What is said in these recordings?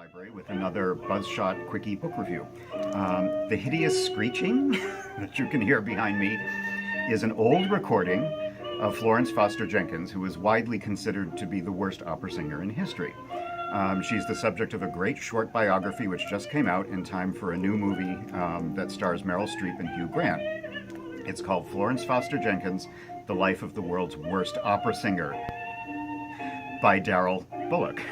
library with another Buzzshot Quickie book review. The hideous screeching that you can hear behind me is an old recording of Florence Foster Jenkins, who is widely considered to be the worst opera singer in history. She's the subject of a great short biography which just came out in time for a new movie that stars Meryl Streep and Hugh Grant. It's called Florence Foster Jenkins, The Life of the World's Worst Opera Singer by Darryl Bullock.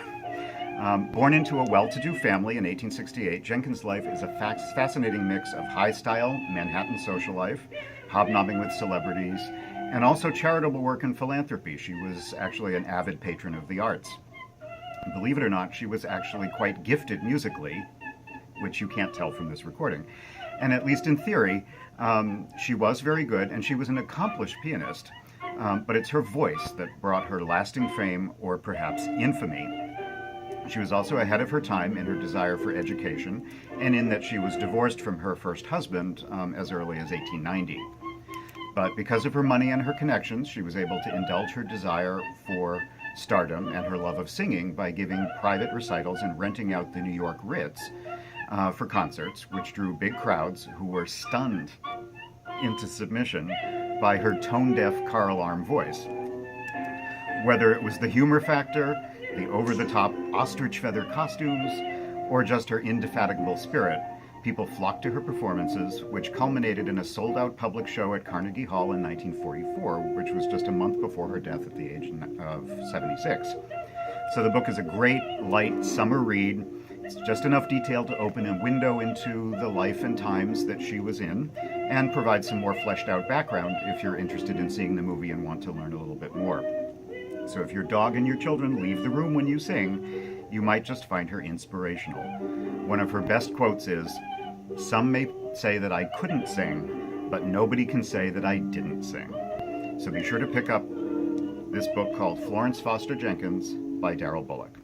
Born into a well-to-do family in 1868, Jenkins' life is a fascinating mix of high-style Manhattan social life, hobnobbing with celebrities, and also charitable work and philanthropy. She was actually an avid patron of the arts. Believe it or not, she was actually quite gifted musically, which you can't tell from this recording. And at least in theory, she was very good, and she was an accomplished pianist. But it's her voice that brought her lasting fame, or perhaps infamy. She was also ahead of her time in her desire for education, and in that she was divorced from her first husband as early as 1890. But because of her money and her connections, she was able to indulge her desire for stardom and her love of singing by giving private recitals and renting out the New York Ritz for concerts, which drew big crowds who were stunned into submission by her tone-deaf car alarm voice. Whether it was the humor factor, the over-the-top ostrich feather costumes, or just her indefatigable spirit, people flocked to her performances, which culminated in a sold-out public show at Carnegie Hall in 1944, which was just a month before her death at the age of 76. So the book is a great, light summer read. It's just enough detail to open a window into the life and times that she was in, and provide some more fleshed out background if you're interested in seeing the movie and want to learn a little bit more. So if your dog and your children leave the room when you sing, you might just find her inspirational. One of her best quotes is, "Some may say that I couldn't sing, but nobody can say that I didn't sing." So be sure to pick up this book called Florence Foster Jenkins by Darryl Bullock.